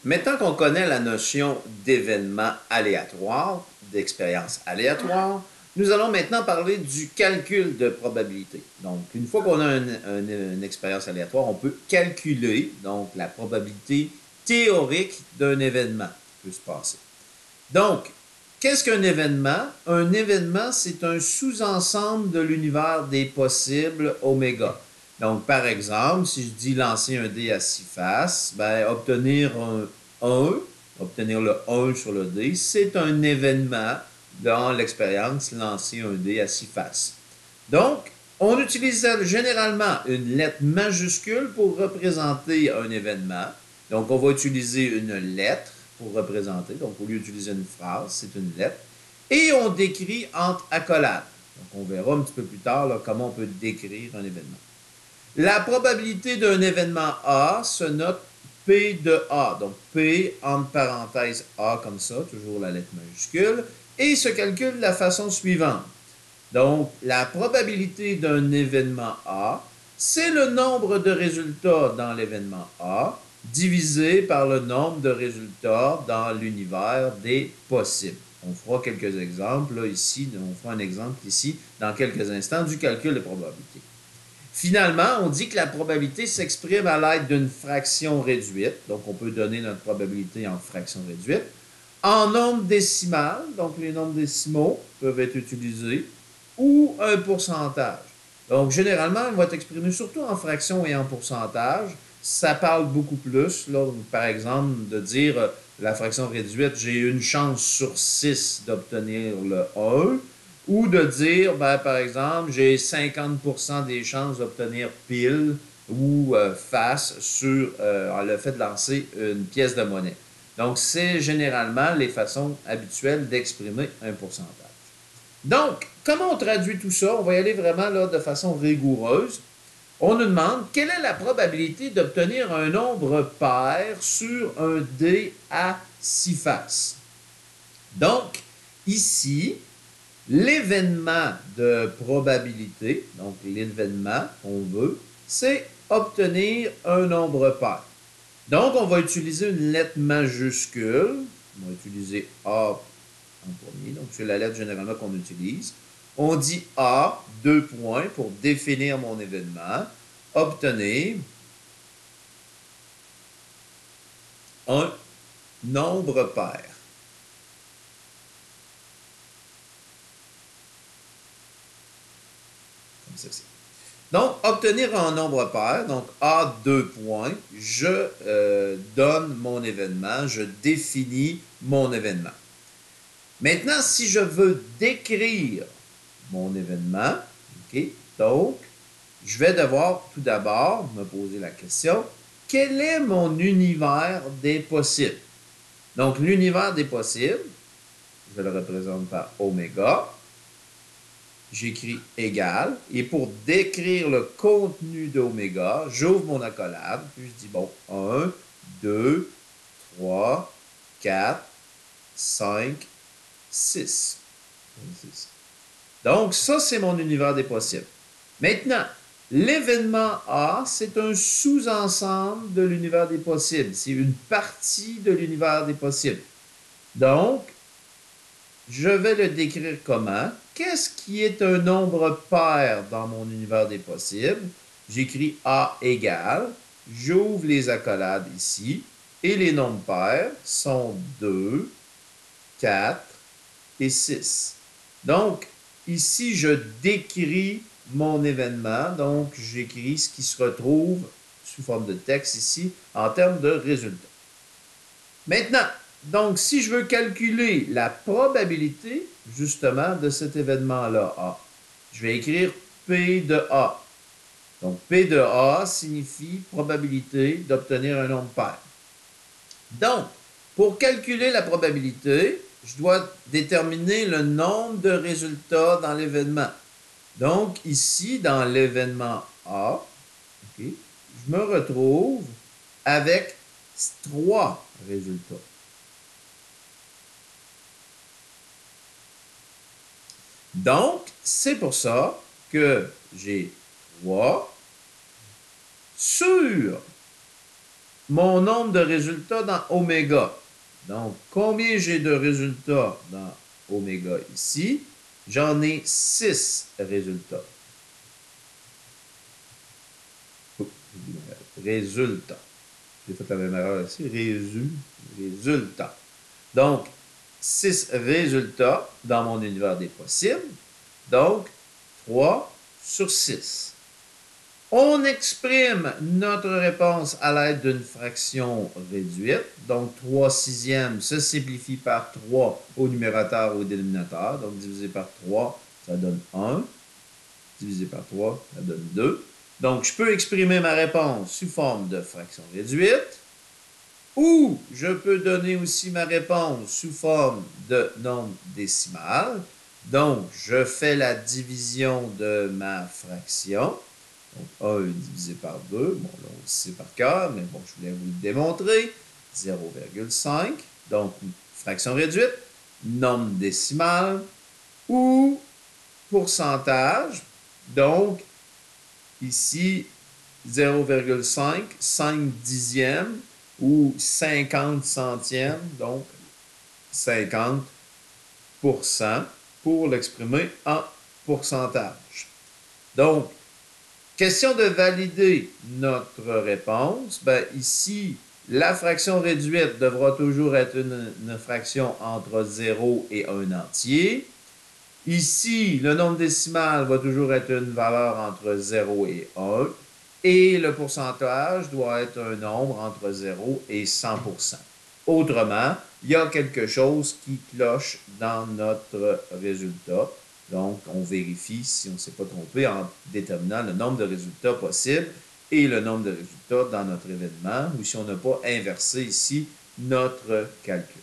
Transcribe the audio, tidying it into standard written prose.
Maintenant qu'on connaît la notion d'événement aléatoire, d'expérience aléatoire, nous allons maintenant parler du calcul de probabilité. Donc, une fois qu'on a une expérience aléatoire, on peut calculer donc la probabilité théorique d'un événement qui peut se passer. Donc, qu'est-ce qu'un événement? Un événement, c'est un sous-ensemble de l'univers des possibles oméga. Donc, par exemple, si je dis lancer un dé à 6 faces, ben, obtenir un 1, obtenir le 1 sur le dé, c'est un événement dans l'expérience lancer un dé à 6 faces. Donc, on utilise généralement une lettre majuscule pour représenter un événement. Donc, on va utiliser une lettre pour représenter. Donc, au lieu d'utiliser une phrase, c'est une lettre. Et on décrit entre accolades. Donc, on verra un petit peu plus tard là, comment on peut décrire un événement. La probabilité d'un événement A se note P de A. Donc, P entre parenthèses A comme ça, toujours la lettre majuscule, et se calcule de la façon suivante. Donc, la probabilité d'un événement A, c'est le nombre de résultats dans l'événement A divisé par le nombre de résultats dans l'univers des possibles. On fera quelques exemples là, ici. On fera un exemple ici dans quelques instants du calcul de probabilité. Finalement, on dit que la probabilité s'exprime à l'aide d'une fraction réduite. Donc, on peut donner notre probabilité en fraction réduite. En nombre décimal, donc les nombres décimaux peuvent être utilisés, ou un pourcentage. Donc, généralement, on va t'exprimer surtout en fraction et en pourcentage. Ça parle beaucoup plus, là, par exemple, de dire la fraction réduite, j'ai une chance sur 6 d'obtenir le 1, ou de dire, ben, par exemple, j'ai 50% des chances d'obtenir pile ou face sur le fait de lancer une pièce de monnaie. Donc, c'est généralement les façons habituelles d'exprimer un pourcentage. Donc, comment on traduit tout ça? On va y aller vraiment là, de façon rigoureuse. On nous demande quelle est la probabilité d'obtenir un nombre pair sur un dé à 6 faces. Donc, ici, l'événement de probabilité, donc l'événement qu'on veut, c'est obtenir un nombre pair. Donc, on va utiliser une lettre majuscule. On va utiliser A en premier. Donc, c'est la lettre généralement qu'on utilise. On dit A, 2 points, pour définir mon événement. Obtenir un nombre pair. Comme ceci. Donc, obtenir un nombre pair, donc A, 2 points, je donne mon événement, je définis mon événement. Maintenant, si je veux décrire mon événement, ok, donc, je vais devoir tout d'abord me poser la question, quel est mon univers des possibles? Donc, l'univers des possibles, je le représente par oméga. J'écris égal. Et pour décrire le contenu d'oméga, j'ouvre mon accolade. Puis je dis, bon, 1, 2, 3, 4, 5, 6. Donc, ça, c'est mon univers des possibles. Maintenant, l'événement A, c'est un sous-ensemble de l'univers des possibles. C'est une partie de l'univers des possibles. Donc, je vais le décrire comment? Qu'est-ce qui est un nombre pair dans mon univers des possibles? J'écris A égale, j'ouvre les accolades ici, et les nombres pairs sont 2, 4 et 6. Donc, ici, je décris mon événement, donc j'écris ce qui se retrouve sous forme de texte ici en termes de résultats. Maintenant, donc, si je veux calculer la probabilité, justement, de cet événement-là, A, je vais écrire P de A. Donc, P de A signifie probabilité d'obtenir un nombre pair. Donc, pour calculer la probabilité, je dois déterminer le nombre de résultats dans l'événement. Donc, ici, dans l'événement A, okay, je me retrouve avec 3 résultats. Donc, c'est pour ça que j'ai 3 sur mon nombre de résultats dans oméga. Donc, combien j'ai de résultats dans oméga ici? J'en ai 6 résultats. Résultats. J'ai fait la même erreur ici. Résultats. Donc, 6 résultats dans mon univers des possibles. Donc, 3 sur 6. On exprime notre réponse à l'aide d'une fraction réduite. Donc, 3 sixièmes se simplifie par 3 au numérateur ou au dénominateur. Donc, divisé par 3, ça donne 1. Divisé par 3, ça donne 2. Donc, je peux exprimer ma réponse sous forme de fraction réduite. Ou je peux donner aussi ma réponse sous forme de nombre décimal. Donc, je fais la division de ma fraction. Donc, 1 divisé par 2. Bon, là, on le sait par cœur, mais bon, je voulais vous le démontrer. 0,5. Donc, fraction réduite, nombre décimal ou pourcentage. Donc, ici, 0,5, 5 dixièmes ou 50 centièmes, donc 50% pour l'exprimer en pourcentage. Donc, question de valider notre réponse. Ben, ici, la fraction réduite devra toujours être une fraction entre 0 et 1 entier. Ici, le nombre décimal va toujours être une valeur entre 0 et 1. Et le pourcentage doit être un nombre entre 0 et 100%. Autrement, il y a quelque chose qui cloche dans notre résultat. Donc, on vérifie si on ne s'est pas trompé en déterminant le nombre de résultats possibles et le nombre de résultats dans notre événement, ou si on n'a pas inversé ici notre calcul.